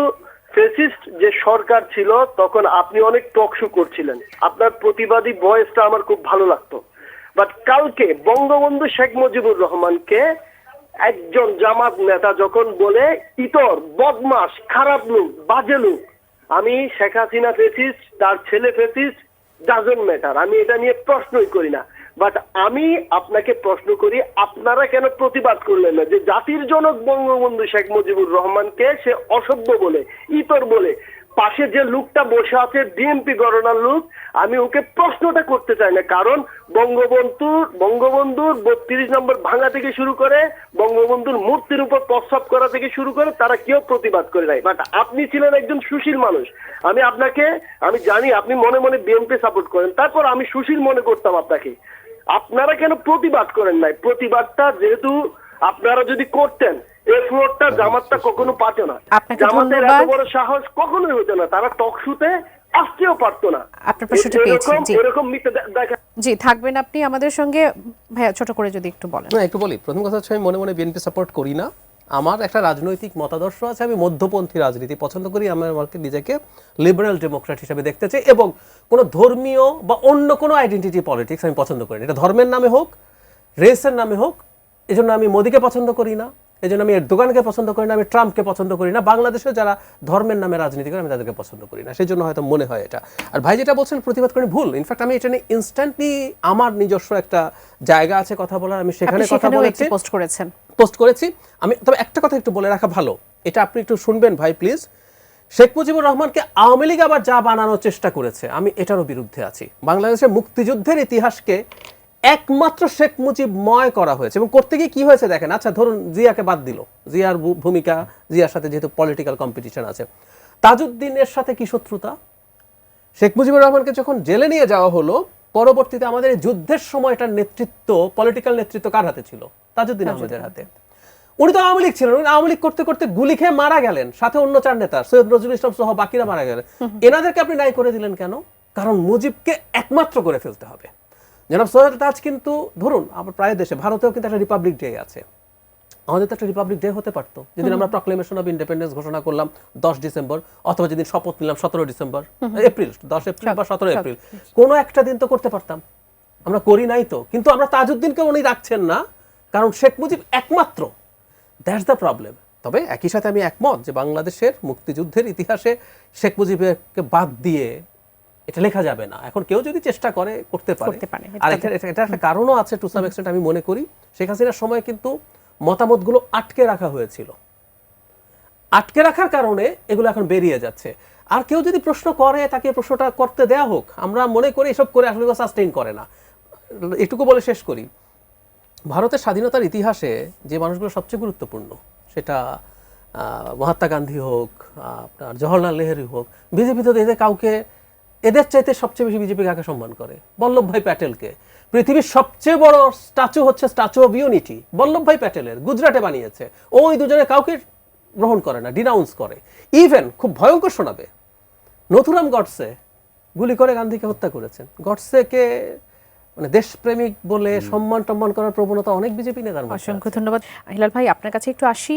ফেসিস্ট যে সরকার ছিল তখন আপনি অনেক টক শো করছিলেন, আপনার প্রতিবাদী ভয়েসটা আমার খুব ভালো লাগতো। বাট কালকে বঙ্গবন্ধু শেখ মুজিবুর রহমানকে একজন জামাত নেতা যখন বলে ইতর, বদমাস, খারাপ লোক, বাজে লোক, আমি শেখ হাসিনা ফেসিস্ট, তার ছেলে ফেসিস্ট, ডাজন্ট ম্যাটার, আমি এটা নিয়ে প্রশ্নই করি না। বাট আমি আপনাকে প্রশ্ন করি, আপনারা কেন প্রতিবাদ করলেন না যে জাতির জনক বঙ্গবন্ধু শেখ মুজিবুর রহমানকে সে অসভ্য বলে, ইতর বলে, পাশে যে লোকটা বসে আছে বিএনপি গণনার লোক, আমি ওকে প্রশ্নটা করতে চাই না, কারণ বঙ্গবন্ধুর 32 নম্বর ভাঙা থেকে শুরু করে বঙ্গবন্ধুর মূর্তির উপর প্রস্রাব করা থেকে শুরু করে তারা কেউ প্রতিবাদ করে নাই। বাট আপনি ছিলেন একজন সুশীল মানুষ, আমি জানি আপনি মনে মনে বিএনপি সাপোর্ট করেন, তারপর আমি সুশীল মনে করতাম আপনাকে, আপনারা কেন প্রতিবাদ করেন নাই? প্রতিবাদটা যেহেতু আপনারা যদি করতেন, এই ফ্লোরটা জামাতটা কখনো পাতো না, জামাতের এত বড় সাহস কখনোই হতো না, তারা টক শুতে আসতেও পারতো না। আপনার প্রশ্নটি পেয়েছি, জি। এরকম মিথ্যা দেখা। জি, থাকবেন আপনি আমাদের সঙ্গে। ভাইয়া ছোট করে যদি একটু বলেন। না, একটু বলি। প্রথম কথা হচ্ছে আমি মনে মনে বিএনপি সাপোর্ট করি না। আমার একটা রাজনৈতিক মতাদর্শ আছে, আমি মধ্যপন্থী রাজনীতি পছন্দ করি। আমি আমাকে নিজেকে লিবারেল ডেমোক্র্যাট হিসেবে দেখতে চাই, এবং কোনো ধর্মীয় বা অন্য কোনো আইডেন্টিটি পলিটিক্স আমি পছন্দ করি না। এটা ধর্মের নামে হোক, রেসের নামে হোক। এজন্য আমি মোদিকে পছন্দ করি না, এজন্য আমি এরদোগানকে পছন্দ করি না, আমি ট্রাম্পকে পছন্দ করি না। বাংলাদেশে যারা ধর্মের নামে রাজনীতি করে আমি তাদেরকে পছন্দ করি না, সেই জন্য হয়তো মনে হয় এটা। আর ভাই যেটা বলছেন প্রতিবাদ করেন, ভুল। ইনফ্যাক্ট আমি এটা নিয়ে ইনস্ট্যান্টলি আমার নিজস্ব একটা জায়গা আছে কথা বলার, আমি সেখানে কথা বলেছি, পোস্ট করেছি। আমি তবে একটা কথা একটু বলে রাখা ভালো, এটা আপনি একটু শুনবেন ভাই প্লিজ। শেখ মুজিবুর রহমানকে আওয়ামী লীগ আবার যা বানানোর চেষ্টা করেছে, আমি এটারও বিরুদ্ধে আছি। বাংলাদেশের মুক্তিযুদ্ধের ইতিহাসকে একমাত্র শেখ মুজিবময় করা হয়েছে, এবং করতে গিয়ে কি হয়েছে দেখেন। আচ্ছা ধরুন জিয়াকে বাদ দিল, জিয়ার ভূমিকা, জিয়ার সাথে যেহেতু পলিটিক্যাল কম্পিটিশন আছে। তাজউদ্দিনের সাথে কি শত্রুতা? শেখ মুজিবুর রহমানকে যখন জেলে নিয়ে যাওয়া হলো, পরবর্তীতে আমাদের এই যুদ্ধের সময়টার নেতৃত্ব, পলিটিক্যাল নেতৃত্ব কার হাতে ছিল? তাজউদ্দিন আহমেদের হাতে। উনি তো আওয়ামী লীগ ছিলেন, উনি আওয়ামী লীগ করতে করতে গুলি খেয়ে মারা গেলেন, সাথে অন্য 4 নেতা সৈয়দ নজরুল ইসলাম সহ বাকিরা মারা গেলেন। এনাদেরকে আপনি নাই করে দিলেন কেন? কারণ মুজিবকে একমাত্র করে ফেলতে হবে। জনাব সৈয়দ তাজ কিন্তু ধরুন আমার প্রায় দেশে, ভারতেও কিন্তু একটা রিপাবলিক ডে আছে। আমাদের তো একটা রিপাবলিক ডে হতে পারতো, যেদিন আমরা প্রক্লেমেশন অফ ইন্ডিপেন্ডেন্স ঘোষণা করলাম 10 ডিসেম্বর, অথবা যেদিন শপথ নিলাম 17 ডিসেম্বর, এপ্রিল, 10 এপ্রিল বা 17 এপ্রিল, কোনো একটা দিন তো করতে পারতাম। আমরা করি নাই তো। কিন্তু আমরা তাজউদ্দিনকে উনি রাখছেন না, কারণ শেখ মুজিব একমাত্র। That's the problem. তবে একই সাথে আমি একমত যে বাংলাদেশের মুক্তিযুদ্ধের ইতিহাসে শেখ মুজিবকে বাদ দিয়ে এটা লেখা যাবে না। এখন কেউ যদি চেষ্টা করে করতে পারে। আর এটা একটা কারণও আছে টু সাম এক্সটেন্ট, আমি মনে করি। শেখ হাসিনার সময় কিন্তু মতামতগুলো আটকে রাখা হয়েছিল, আটকে রাখার কারণে এগুলো এখন বেরিয়ে যাচ্ছে। আর কেউ যদি প্রশ্ন করে, তাকে প্রশ্নটা করতে দেয়া হোক। আমরা মনে করি এসব করে আসলে সাস্টেইন করে না। এটুকু বলে শেষ করি, ভারতের স্বাধীনতার ইতিহাসে যে মানুষগুলো সবচেয়ে গুরুত্বপূর্ণ, সেটা মহাত্মা গান্ধী হোক, আপনার জওহরলাল নেহেরু হোক, বিজেপি তো এদের কাউকে, এদের চাইতে সবচেয়ে বেশি বিজেপি কাকে সম্মান করে? বল্লভভাই প্যাটেলকে। পৃথিবীর সবচেয়ে বড় স্ট্যাচু হচ্ছে স্ট্যাচু অফ ইউনিটি, বল্লভভাই প্যাটেলের, গুজরাটে বানিয়েছে। ওই দুজনে কাউকে গ্রহণ করে না, ডিনাউন্স করে। ইভেন খুব ভয়ঙ্কর শোনাবে, নথুরাম গডসে গুলি করে গান্ধীকে হত্যা করেছেন। গডসেকে মানে দেশপ্রেমিক বলে সম্মান টম্মান করার প্রবণতা অনেক বিজেপি নেতার মধ্যে। অসংখ্য ধন্যবাদ। হিলাল ভাই, আপনার কাছে একটু আসি।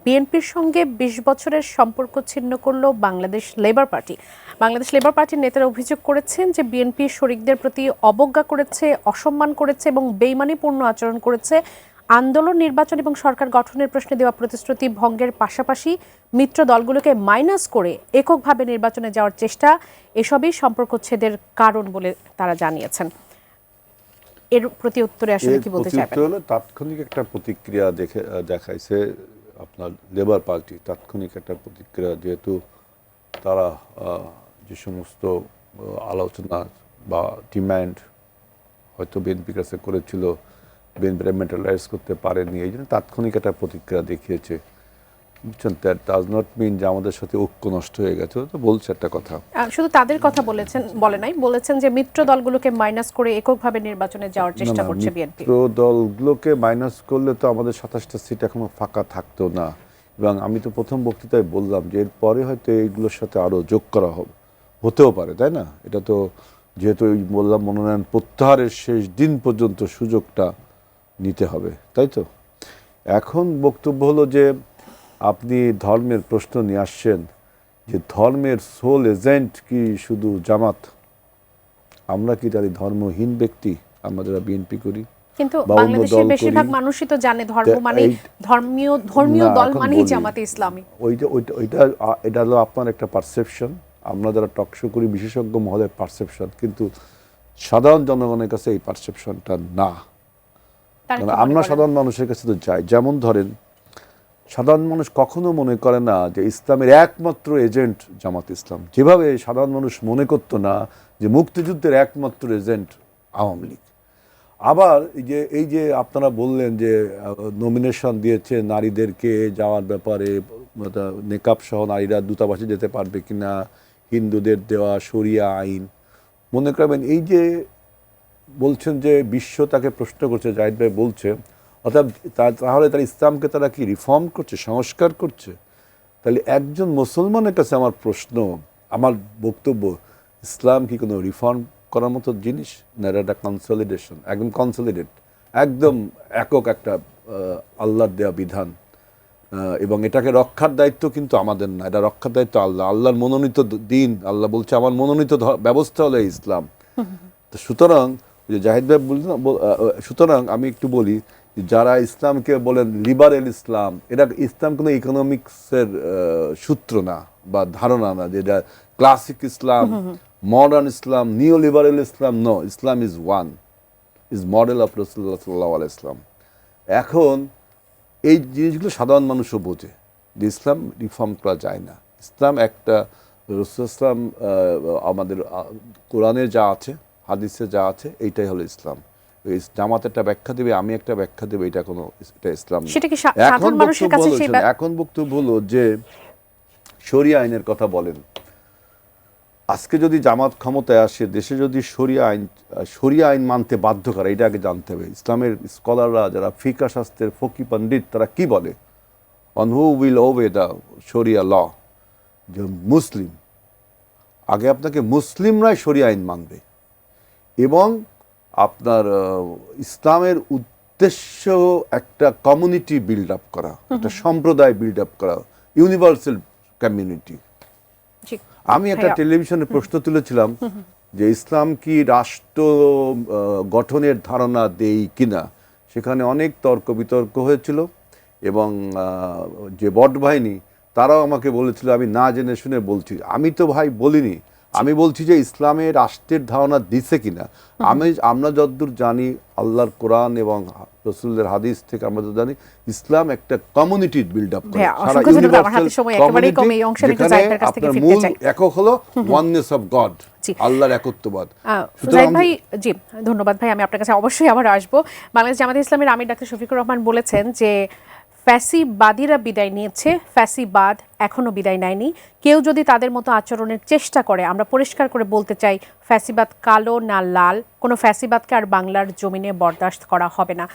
বিএনপির সঙ্গে 20 বছরের সম্পর্ক ছিন্ন করলো Bangladesh labour party. Bangladesh labour পার্টির নেতারা অভিযোগ করেছেন যে বিএনপি শরিকদের প্রতি অবজ্ঞা করেছে, অসম্মান করেছে এবং বেইমানিপূর্ণ আচরণ করেছে। আন্দোলন, নির্বাচন এবং সরকার গঠনের প্রশ্নে দেওয়া প্রতিশ্রুতি ভঙ্গের পাশাপাশি মিত্র দলগুলোকে মাইনাস করে এককভাবে নির্বাচনে যাওয়ার চেষ্টা, এসবই সম্পর্কচ্ছেদের কারণ বলে তারা জানিয়েছেন। এর প্রতি উত্তরে আসলে কি বলতে চাইবেন? তাৎক্ষণিক একটা প্রতিক্রিয়া দেখাইছে আপনার লেবার পার্টি, তাৎক্ষণিক একটা প্রতিক্রিয়া, যেহেতু তারা যে সমস্ত আলোচনা বা ডিম্যান্ড হয়তো বিএনপির কাছে করেছিল, বিএনপিরা মেটালাইজ করতে পারেনি, এই জন্য তাৎক্ষণিক একটা প্রতিক্রিয়া দেখিয়েছে। বুঝছেন, দ্যাট ডাজ নট মিন যে আমাদের সাথে ঐক্য নষ্ট হয়ে গেছে। তো বলছে একটা কথা, শুধু তাদের কথা বলে নাই, বলেছেন যে মিত্র দলগুলোকে মাইনাস করে এককভাবে নির্বাচনে যাওয়ার চেষ্টা করছে বিএনপি। মিত্র দলগুলোকে মাইনাস করলে তো আমাদের 27টা সিট এখনো ফাঁকা থাকতো না। এবং আমি তো প্রথম বক্তৃতায় বললাম যে এরপরে হয়তো এইগুলোর সাথে আরও যোগ করা হতেও পারে, তাই না? এটা তো যেহেতু বললাম মনোনয়ন প্রত্যাহারের শেষ দিন পর্যন্ত সুযোগটা নিতে হবে, তাই তো? এখন বক্তব্য হলো যে আপনি ধর্মের প্রশ্ন নিয়ে আসছেন, যে ধর্মের সোল এজেন্ট কি শুধু জামাত? আমরা কি তার ধর্মহীন ব্যক্তি আমরা যারা বিএনপি করি? কিন্তু বাংলাদেশের বেশিরভাগ মানুষই তো জানে ধর্ম মানে ধর্মীয় দল মানেই জামাতে ইসলামী। এটা হলো আপনার একটা পারসেপশন, আমরা যারা টকশো করি বিশেষজ্ঞ মহলের পারসেপশন, কিন্তু সাধারণ জনগণের কাছে এই পারসেপশনটা না। আমরা সাধারণ মানুষের কাছে তো যাই। যেমন ধরেন, সাধারণ মানুষ কখনো মনে করে না যে ইসলামের একমাত্র এজেন্ট জামাত ইসলাম, যেভাবে সাধারণ মানুষ মনে করতো না যে মুক্তিযুদ্ধের একমাত্র এজেন্ট আওয়ামী লীগ। আবার এই যে আপনারা বললেন যে নমিনেশন দিয়েছে নারীদেরকে যাওয়ার ব্যাপারে, নেকাব সহ নারীরা দূতাবাসে যেতে পারবে কিনা, হিন্দুদের দেওয়া শরিয়া আইন, মনে করবেন এই যে বলছেন যে বিশ্ব তাকে প্রশ্ন করছে, জাহিদ ভাই বলছে, অর্থাৎ তাহলে তারা ইসলামকে তারা কি রিফর্ম করছে, সংস্কার করছে? তাহলে একজন মুসলমানের কাছে আমার প্রশ্ন, আমার বক্তব্য, ইসলাম কি কোনো রিফর্ম করার মতো জিনিস না, এটা একটা কনসলিডেশন, একদম কনসলিডেট, একদম একক একটা আল্লাহর দেওয়া বিধান, এবং এটাকে রক্ষার দায়িত্ব কিন্তু আমাদের না, এটা রক্ষার দায়িত্ব আল্লাহর মনোনীত দিন। আল্লাহ বলছে আমার মনোনীত ব্যবস্থা হলো ইসলাম। তো সুতরাং যে জাহিদ ভাই বললেন, সুতরাং আমি একটু বলি, যারা ইসলামকে বলেন লিবারেল ইসলাম, এটা ইসলাম কোনো ইকোনমিক্সের সূত্র না বা ধারণা না, যেটা classic Islam, modern Islam, neo liberal Islam. No, Islam is one, is model of রাসূলুল্লাহ সাল্লাল্লাহু আলাইহি ওয়াসাল্লাম। এখন এই জিনিসগুলো সাধারণ মানুষও বোঝে যে ইসলাম রিফর্ম করা যায় না। ইসলাম একটা, রাসূল ইসলাম আমাদের কোরআনে যা আছে, হাদিসে যা আছে, এইটাই হলো ইসলাম। জামাত একটা ব্যাখ্যা দেবে, আমি একটা ব্যাখ্যা দেবে, এটা কোনো, এটা ইসলাম না। সেটা কি সাধারণ মানুষের কাছে সেই এখন বক্তব্য হলো যে শরিয়া আইনের কথা বলেন। আজকে যদি জামাত ক্ষমতায় আসে, দেশে যদি শরিয়া আইন মানতে বাধ্য করে, এটা আগে জানতে হবে। ইসলামের স্কলাররা যারা ফিকা শাস্ত্রের ফকি পণ্ডিত, তারা কি বলে, অন হু উইল ওবে দ্য শরিয়া ল, যে মুসলিম, আগে আপনাকে মুসলিমরাই শরিয়া আইন মানবে। এবং আপনার ইসলামের উদ্দেশ্য একটা কমিউনিটি বিল্ড আপ করা, একটা সম্প্রদায় বিল্ড আপ করা, ইউনিভার্সাল কমিউনিটি। আমি একটা টেলিভিশনে প্রশ্ন তুলেছিলাম যে ইসলাম কি রাষ্ট্র গঠনের ধারণা দেই কিনা, সেখানে অনেক তর্ক বিতর্ক হয়েছিল, এবং যে বট বাহিনী তারাও আমাকে বলেছিল আমি না জেনে শুনে বলছি। আমি তো ভাই বলিনি, আমি বলছি যে ইসলামে রাষ্ট্রের ধারণা দিছে কিনা। আমরা যতদূর জানি আল্লাহর কোরআন এবং রাসূলের হাদিস থেকে আমরা তো জানি ইসলাম একটা কমিউনিটি বিল্ড আপ করে, সারা ইউনিভার্সাল কমিউনিটি, যেখানে আপনার মূল একক হলো ওয়াননেস অফ গড, আল্লাহর একত্ববাদ। সুজাইদ ভাই, জি ধন্যবাদ ভাই, আমি আপনার কাছে অবশ্যই আবার আসবো। বাংলাদেশ জামায়াতে ইসলামীর আমির ডাক্তার শফিকুর রহমান বলেছেন যে ফ্যাসিবাদীরা বিদায় নিয়েছে, ফ্যাসিবাদ এখনো বিদায় নেয়নি। কেউ যদি তাদের মতো আচরণের চেষ্টা করে, আমরা পরিষ্কার করে বলতে চাই, ফ্যাসিবাদ কালো না লাল, কোনো ফ্যাসিবাদকে আর বাংলার জমিনে বরদাস্ত করা হবে না।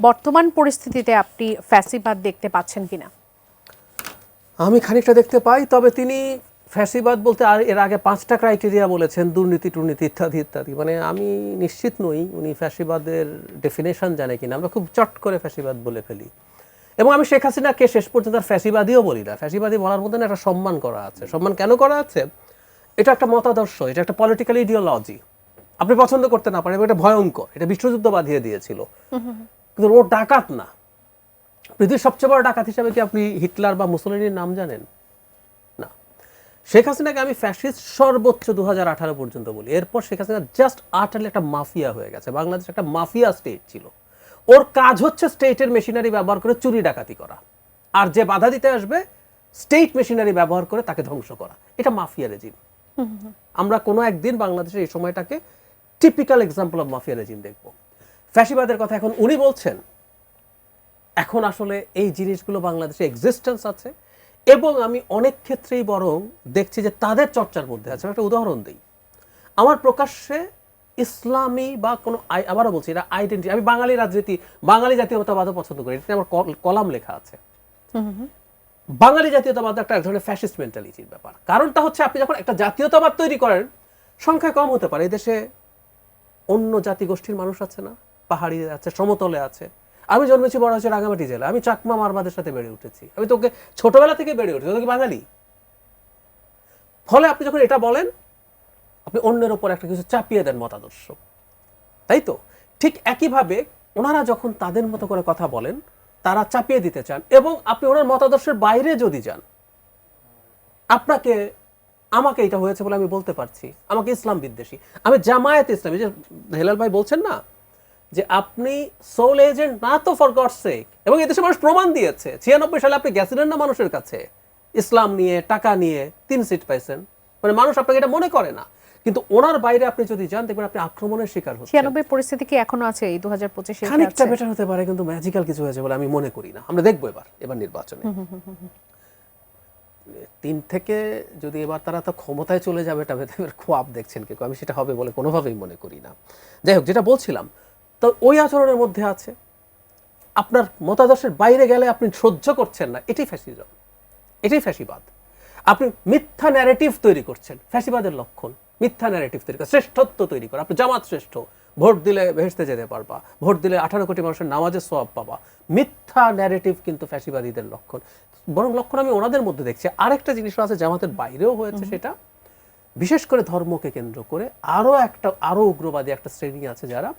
বর্তমান পরিস্থিতিতে আপনি ফ্যাসিবাদ দেখতে পাচ্ছেন কিনা? আমি খানিকটা দেখতে পাই, তবে তিনি ফ্যাসিবাদ বলতে আর এর আগে 5টা ক্রাইটেরিয়া বলেছেন, দুর্নীতি টুর্নীতি ইত্যাদি ইত্যাদি। মানে আমি নিশ্চিত নই উনি ফ্যাসিবাদের ডেফিনেশন জানে কিনা। আমরা খুব চট করে ফ্যাসিবাদ বলে ফেলি, এবং আমি শেখ হাসিনাকে শেষ পর্যন্ত আর ফ্যাসিবাদীও বলি না। ফ্যাসিবাদী বলার মধ্যে একটা সম্মান করা আছে। সম্মান কেন করা আছে? এটা একটা মতাদর্শ, এটা একটা পলিটিক্যাল ইডিওলজি। আপনি পছন্দ করতে না পারেন, এটা ভয়ঙ্কর, এটা বিশ্বযুদ্ধ বাঁধিয়ে দিয়েছিল, কিন্তু ও ডাকাত না। পৃথিবীর সবচেয়ে বড় ডাকাত হিসাবে কি আপনি হিটলার বা মুসোলিনির নাম জানেন? না। শেখ হাসিনাকে আমি ফ্যাসিস্ট সর্বোচ্চ 2018 পর্যন্ত বলি। এরপর শেখ হাসিনা জাস্ট আটারলি একটা মাফিয়া হয়ে গেছে। বাংলাদেশ একটা মাফিয়া স্টেট ছিল। ওর কাজ হচ্ছে স্টেটের মেশিনারি ব্যবহার করে চুরি ডাকাতি করা, আর যে বাধা দিতে আসবে স্টেট মেশিনারি ব্যবহার করে তাকে ধ্বংস করা। এটা মাফিয়া রেজিম। আমরা কোনো একদিন বাংলাদেশের এই সময়টাকে typical example of mafia regime দেখব। ফ্যাসিবাদের কথা এখন উনি বলছেন। এখন আসলে এই জিনিসগুলো বাংলাদেশে এক্সিস্টেন্স আছে, এবং আমি অনেক ক্ষেত্রেই বরং দেখছি যে তাদের চর্চার মধ্যে আছে। একটা উদাহরণ দিই, আমার প্রকাশ্যে ইসলামী বা কোনো, আবারও বলছি এটা আইডেন্টি, আমি বাঙালি রাজনীতি, বাঙালি জাতীয়তাবাদও পছন্দ করি, এটা আমার কলাম লেখা আছে। বাঙালি জাতীয়তাবাদ একটা এক ধরনের ফ্যাসিস্ট মেন্টালিটির ব্যাপার। কারণটা হচ্ছে আপনি যখন একটা জাতীয়তাবাদ তৈরি করেন, সংখ্যায় কম হতে পারে, এই দেশে অন্য জাতিগোষ্ঠীর মানুষ আছে না, পাহাড়ি আছে, সমতলে আছে। আমি জন্মেছি বড় হচ্ছে রাঙামাটি জেলা, আমি চাকমা মারবাদের সাথে বেড়ে উঠেছি, আমি তোকে ছোটবেলা থেকে বেড়ে উঠেছি, তোকে বাঙালি। ফলে আপনি যখন এটা বলেন, আপনি অন্যের ওপর একটা কিছু চাপিয়ে দেন মতাদর্শ, তাই তো? ঠিক একইভাবে ওনারা যখন তাদের মতো করে কথা বলেন, তারা চাপিয়ে দিতে চান, এবং আপনি ওনার মতাদর্শের বাইরে যদি যান, আপনাকে, আমাকে এটা হয়েছে বলে আমি বলতে পারছি, আমাকে ইসলাম বিদ্বেষী, আমি জামায়াত ইসলামী, যে হেলাল ভাই বলছেন না যে আপনি সোল এজেন্ট না তো, ফর গডস সেক। এবং এদেশে মানুষ প্রমাণ দিয়েছে। 96 সালে আপনি গেছিলেন না মানুষের কাছে, ইসলাম নিয়ে, টাকা নিয়ে 3 সিট পাইছেন, মানে মানুষ আপনাকে এটা মনে করে না। কিন্তু ওনার বাইরে আপনি যদি যান, দেখবেন আপনি আক্রমণের শিকার হচ্ছেন। 96 পরিস্থিতি কি এখনো আছে এই 2025 এ? খানিকটা বেটার হতে পারে, কিন্তু ম্যাজিক্যাল কিছু হয়েছে বলে আমি মনে করি না। আমরা দেখবো এবার নির্বাচনে 3 থেকে যদি এবার তারা তো ক্ষমতায় চলে যাবে, এটা খোয়াব দেখছেন কেউ, আমি সেটা হবে বলে কোনোভাবেই মনে করি না। যাই হোক, যেটা বলছিলাম, তো ওই আচরণের মধ্যে আছে। আপনার মতাদর্শের বাইরে গেলে আপনি সহ্য করছেন না, এটাই ফ্যাসিজম, এটাই ফ্যাসিবাদ। আপনি মিথ্যা ন্যারেটিভ তৈরি করছেন, ফ্যাসিবাদের লক্ষণ। মিথ্যা ন্যারেটিভ তৈরি করা, শ্রেষ্ঠত্ব তৈরি করা, আপনি জামাত শ্রেষ্ঠ, ভোট দিলে ভেস্তে যেতে পারবা, ভোট দিলে 18 কোটি মানুষের নামাজের সওয়াব পাবা। মিথ্যা ন্যারেটিভ কিন্তু ফ্যাসিবাদীদের লক্ষণ। বরং লক্ষণ আমি ওনাদের মধ্যে দেখছি। আরেকটা জিনিস আছে জামাতের বাইরেও হয়েছে, সেটা বিশেষ করে ধর্মকে কেন্দ্র করে আরো উগ্রবাদী একটা শ্রেণী আছে যারা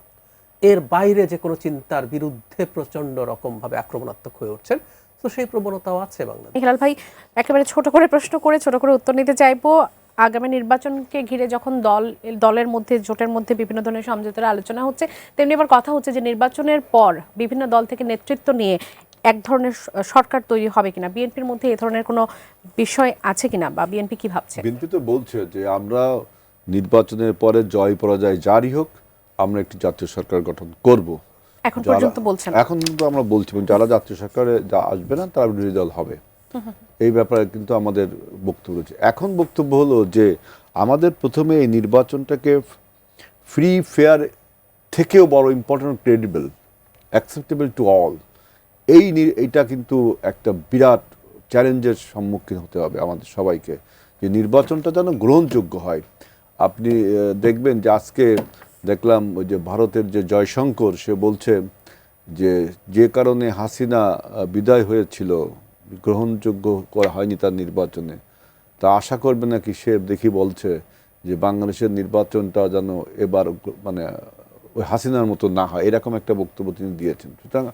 এর বাইরে যে কোনো চিন্তার বিরুদ্ধে প্রচন্ড রকম ভাবে আক্রমণাত্মক হয়ে উঠছেন। তো সেই প্রবণতাও আছে বাংলাদেশে। হিলাল ভাই, একেবারে ছোট করে প্রশ্ন করে ছোট করে উত্তর নিতে চাইবো। আগামী নির্বাচনকে ঘিরে যখন দলের মধ্যে, জোটের মধ্যে বিভিন্ন ধরনের সমঝোতার আলোচনা হচ্ছে, তেমনি আবার কথা হচ্ছে যে নির্বাচনের পর বিভিন্ন দল থেকে নেতৃত্ব নিয়ে এক ধরনের সরকার তৈরি হবে কিনা, বিএনপির মধ্যে এই ধরনের কোনো বিষয় আছে কিনা, বা বিএনপি কি ভাবছে? বিএনপি তো বলছে যে আমরা নির্বাচনের পরে জয় পরাজয় জারি হোক, আমরা একটি জাতীয় সরকার গঠন করব। এখন পর্যন্ত বলছেন? এখন কিন্তু আমরা বলছি যারা জাতীয় সরকারে যা আসবে না তারা বিরোধী দল হবে, এই ব্যাপারে কিন্তু আমাদের বক্তব্য রয়েছে। এখন বক্তব্য হলো যে আমাদের প্রথমে এই নির্বাচনটাকে ফ্রি ফেয়ার থেকেও বড় important, credible, acceptable to all, এইটা কিন্তু একটা বিরাট চ্যালেঞ্জের সম্মুখীন হতে হবে আমাদের সবাইকে, যে নির্বাচনটা যেন গ্রহণযোগ্য হয়। আপনি দেখবেন যে আজকে দেখলাম ওই যে ভারতের যে জয়শঙ্কর, সে বলছে যে কারণে হাসিনা বিদায় হয়েছিল, গ্রহণযোগ্য করা হয়নি তার নির্বাচনে, তা আশা করবে নাকি সে দেখি বলছে যে বাংলাদেশের নির্বাচনটা যেন এবার মানে ওই হাসিনার মতো না হয়, এরকম একটা বক্তব্য তিনি দিয়েছেন। সুতরাং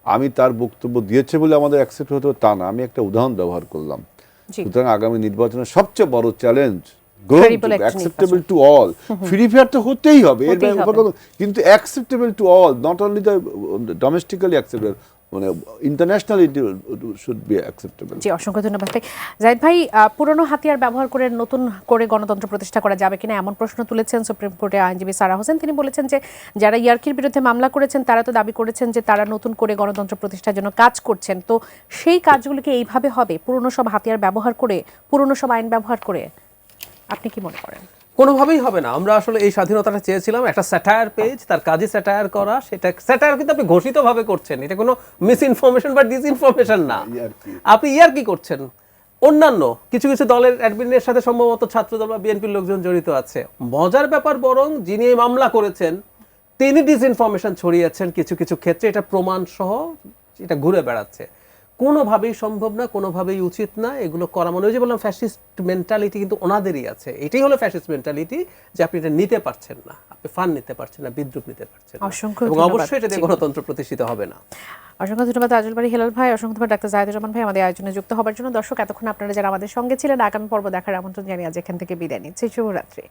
আমি তার বক্তব্য দিয়েছে বলে আমাদের অ্যাকসেপ্ট হতে তা না, আমি একটা উদাহরণ ব্যবহার করলাম। সুতরাং আগামী নির্বাচনের সবচেয়ে বড় চ্যালেঞ্জ গ্রহণযোগ্য, acceptable to all. Free fair তো হতেই হবে, কিন্তু acceptable to all, not only the domestically acceptable, মানে ইন্টারন্যাশনালি শুড বি অ্যাকসেপ্টেবল। জি, অসংখ্য ধন্যবাদ ভাই। জাহিদ ভাই, পুরনো হাতিয়ার ব্যবহার করে নতুন করে গণতন্ত্র প্রতিষ্ঠা করা যাবে কিনা এমন প্রশ্ন তুলেছেন সুপ্রিম কোর্টের আইনজীবী সারা হোসেন। তিনি বলেছেন যে যারা ইয়ার্কির বিরুদ্ধে মামলা করেছেন তারা তো দাবি করেছেন যে তারা নতুন করে গণতন্ত্র প্রতিষ্ঠার জন্য কাজ করছেন, তো সেই কাজগুলোকে এইভাবে হবে পুরনো সব হাতিয়ার ব্যবহার করে, পুরনো সব আইন ব্যবহার করে? আপনি কি মনে করেন? কোনোভাবেই হবে না। আমরা আসলে এই স্বাধীনতাটা চেয়েছিলাম, একটা স্যাটায়ার পেজ, তার কাজে স্যাটায়ার করা। সেটা স্যাটায়ার কিন্তু আপনি ঘোষিতভাবে করছেন, এটা কোনো মিস ইনফরমেশন বা ডিসইনফরমেশন না। আপনি ইয়ার্কি করছেন। অন্যান্য কিছু কিছু দলের অ্যাডমিনের সাথে সম্ভবত ছাত্রদল বা বিএনপির লোকজন জড়িত আছে। মজার ব্যাপার বরং যিনি এই মামলা করেছেন তিনি ডিসইনফরমেশন ছড়িয়েছেন কিছু কিছু ক্ষেত্রে, এটা প্রমাণ সহ এটা ঘুরে বেড়াচ্ছে। কোনোভাবেই সম্ভব না, কোনোভাবেই উচিত না এগুলো করা। মনে হয় যে বললাম ফ্যাসিস্ট মেন্টালিটি কিন্তু ওনাদেরই আছে। এটাই হলো ফ্যাসিস্ট মেন্টালিটি, যে আপনি এটা নিতে পারছেন না, আপনি ফান নিতে পারছেন না, বিদ্রুপ নিতে পারছেন না, এবং অবশ্যই এটা দিয়ে গণতন্ত্র প্রতিষ্ঠিত হবে না। অসংখ্য ধন্যবাদ আজল বাড়ি হিলাল ভাই, অসংখ্য ধন্যবাদ ডাক্তার জাহিদুর রহমান ভাই আমাদের আয়োজনে যুক্ত হওয়ার জন্য। দর্শক, এতক্ষণ আপনারা যারা আমাদের সঙ্গে ছিলেন, আগামী পর্ব দেখার আমন্ত্রণ জানিয়ে আজ এখান থেকে বিদায় নিচ্ছি। শুভরাত্রি।